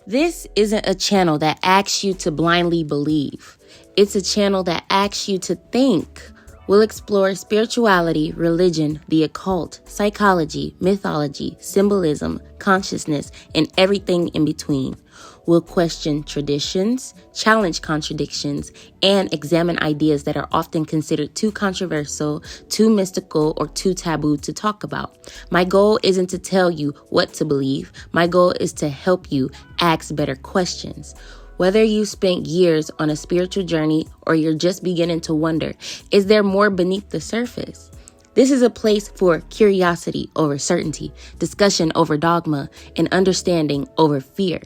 This isn't a channel that asks you to blindly believe. It's a channel that asks you to think. We'll explore spirituality, religion, the occult, psychology, mythology, symbolism, consciousness, and everything in between. We'll question traditions, challenge contradictions, and examine ideas that are often considered too controversial, too mystical, or too taboo to talk about. My goal isn't to tell you what to believe. My goal is to help you ask better questions. Whether you spent years on a spiritual journey or you're just beginning to wonder, is there more beneath the surface? This is a place for curiosity over certainty, discussion over dogma, and understanding over fear.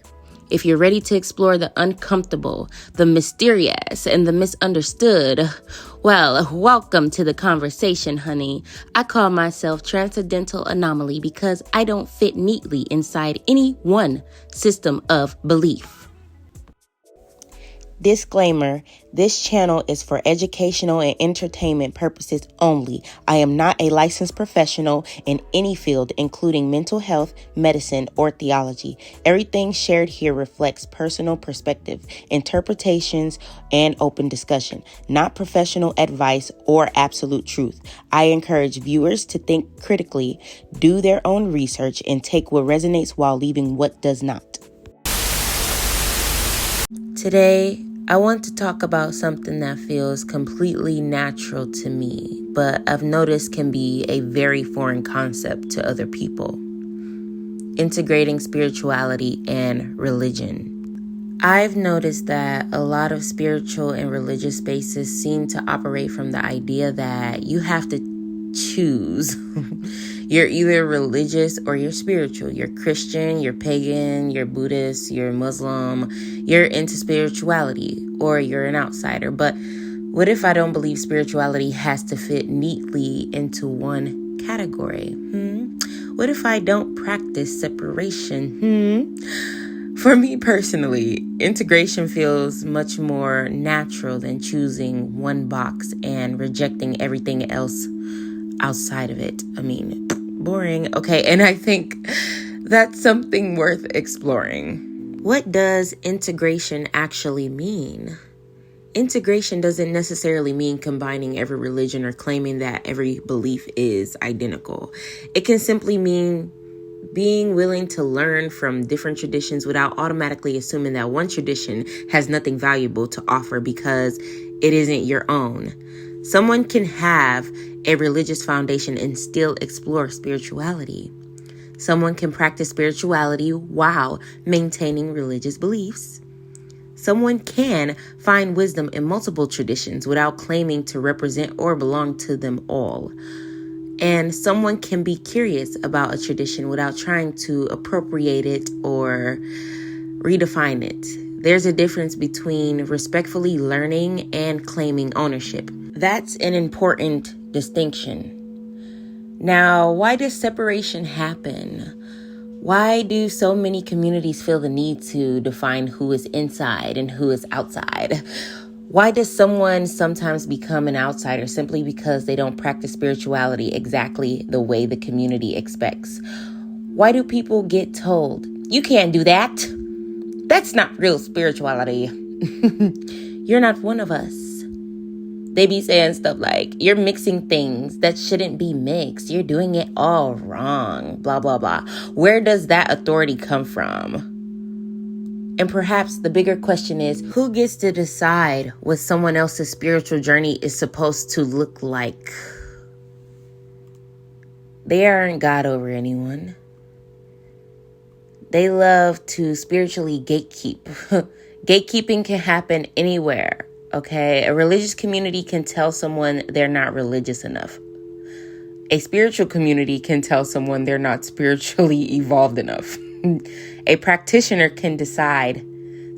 If you're ready to explore the uncomfortable, the mysterious, and the misunderstood, well, welcome to the conversation, honey. I call myself Transcendental Anomaly because I don't fit neatly inside any one system of belief. Disclaimer, this channel is for educational and entertainment purposes only. I am not a licensed professional in any field, including mental health, medicine, or theology. Everything shared here reflects personal perspective, interpretations, and open discussion, not professional advice or absolute truth. I encourage viewers to think critically, do their own research, and take what resonates while leaving what does not. Today, I want to talk about something that feels completely natural to me, but I've noticed can be a very foreign concept to other people. Integrating spirituality and religion. I've noticed that a lot of spiritual and religious spaces seem to operate from the idea that you have to choose. You're either religious or you're spiritual. You're Christian, you're pagan, you're Buddhist, you're Muslim, you're into spirituality, or you're an outsider. But what if I don't believe spirituality has to fit neatly into one category? What if I don't practice separation? For me personally, integration feels much more natural than choosing one box and rejecting everything else outside of it. Boring. Okay, and I think that's something worth exploring. What does integration actually mean? Integration doesn't necessarily mean combining every religion or claiming that every belief is identical. It can simply mean being willing to learn from different traditions without automatically assuming that one tradition has nothing valuable to offer because it isn't your own. Someone can have a religious foundation and still explore spirituality. Someone can practice spirituality while maintaining religious beliefs. Someone can find wisdom in multiple traditions without claiming to represent or belong to them all. And someone can be curious about a tradition without trying to appropriate it or redefine it. There's a difference between respectfully learning and claiming ownership. That's an important distinction. Now, why does separation happen? Why do so many communities feel the need to define who is inside and who is outside? Why does someone sometimes become an outsider simply because they don't practice spirituality exactly the way the community expects? Why do people get told, you can't do that? That's not real spirituality. You're not one of us. They be saying stuff like, you're mixing things that shouldn't be mixed. You're doing it all wrong, blah, blah, blah. Where does that authority come from? And perhaps the bigger question is, who gets to decide what someone else's spiritual journey is supposed to look like? They aren't God over anyone. They love to spiritually gatekeep. Gatekeeping can happen anywhere. Okay, a religious community can tell someone they're not religious enough. A spiritual community can tell someone they're not spiritually evolved enough. A practitioner can decide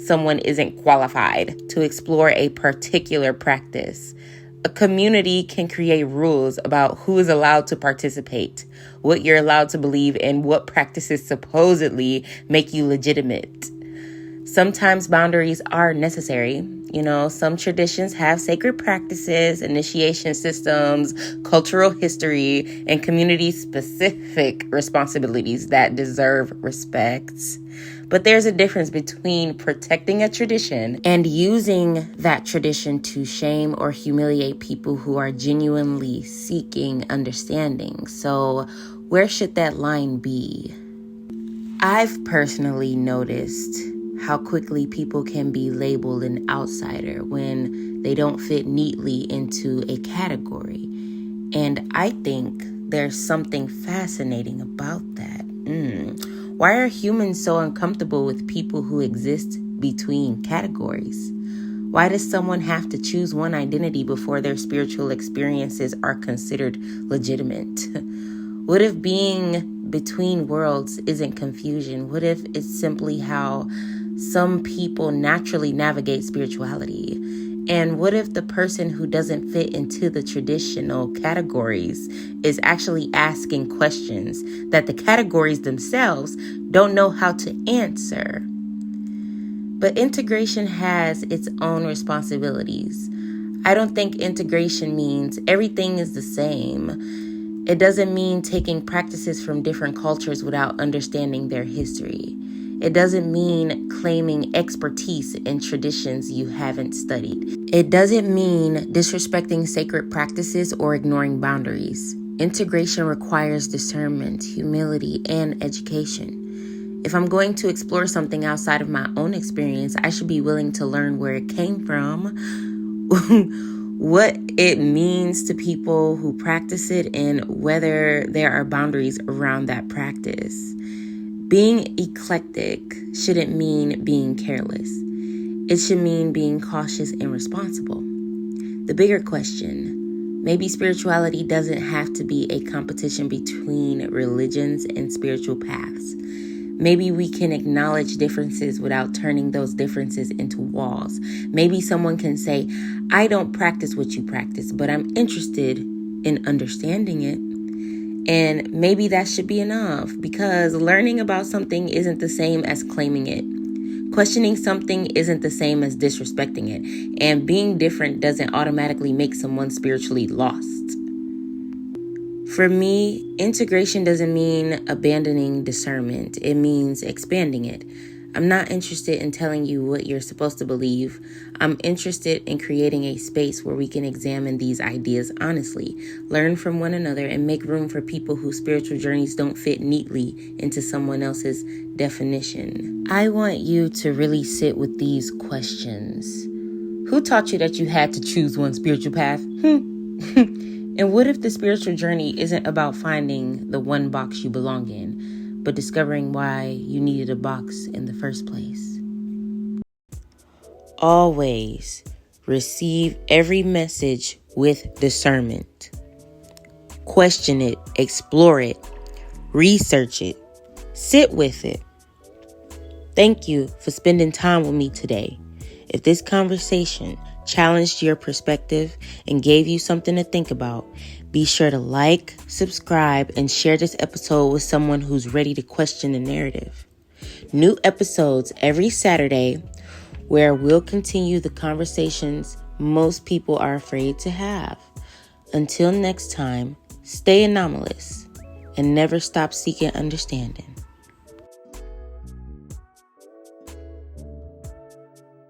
someone isn't qualified to explore a particular practice. A community can create rules about who is allowed to participate, what you're allowed to believe, and what practices supposedly make you legitimate. Sometimes boundaries are necessary. Some traditions have sacred practices, initiation systems, cultural history, and community-specific responsibilities that deserve respect. But there's a difference between protecting a tradition and using that tradition to shame or humiliate people who are genuinely seeking understanding. So, where should that line be? I've personally noticed how quickly people can be labeled an outsider when they don't fit neatly into a category. And I think there's something fascinating about that. Why are humans so uncomfortable with people who exist between categories? Why does someone have to choose one identity before their spiritual experiences are considered legitimate? What if being between worlds isn't confusion? What if it's simply how some people naturally navigate spirituality? And what if the person who doesn't fit into the traditional categories is actually asking questions that the categories themselves don't know how to answer? But integration has its own responsibilities. I don't think integration means everything is the same. It doesn't mean taking practices from different cultures without understanding their history. It doesn't mean claiming expertise in traditions you haven't studied. It doesn't mean disrespecting sacred practices or ignoring boundaries. Integration requires discernment, humility, and education. If I'm going to explore something outside of my own experience, I should be willing to learn where it came from, what it means to people who practice it, and whether there are boundaries around that practice. Being eclectic shouldn't mean being careless. It should mean being cautious and responsible. The bigger question, maybe spirituality doesn't have to be a competition between religions and spiritual paths. Maybe we can acknowledge differences without turning those differences into walls. Maybe someone can say, I don't practice what you practice, but I'm interested in understanding it. And maybe that should be enough, because learning about something isn't the same as claiming it. Questioning something isn't the same as disrespecting it. And being different doesn't automatically make someone spiritually lost. For me, integration doesn't mean abandoning discernment. It means expanding it. I'm not interested in telling you what you're supposed to believe. I'm interested in creating a space where we can examine these ideas honestly, learn from one another, and make room for people whose spiritual journeys don't fit neatly into someone else's definition. I want you to really sit with these questions. Who taught you that you had to choose one spiritual path? And what if the spiritual journey isn't about finding the one box you belong in, but discovering why you needed a box in the first place? Always receive every message with discernment. Question it, explore it, research it, sit with it. Thank you for spending time with me today. If this conversation challenged your perspective and gave you something to think about, be sure to like, subscribe, and share this episode with someone who's ready to question the narrative. New episodes every Saturday, where we'll continue the conversations most people are afraid to have. Until next time, stay anomalous and never stop seeking understanding.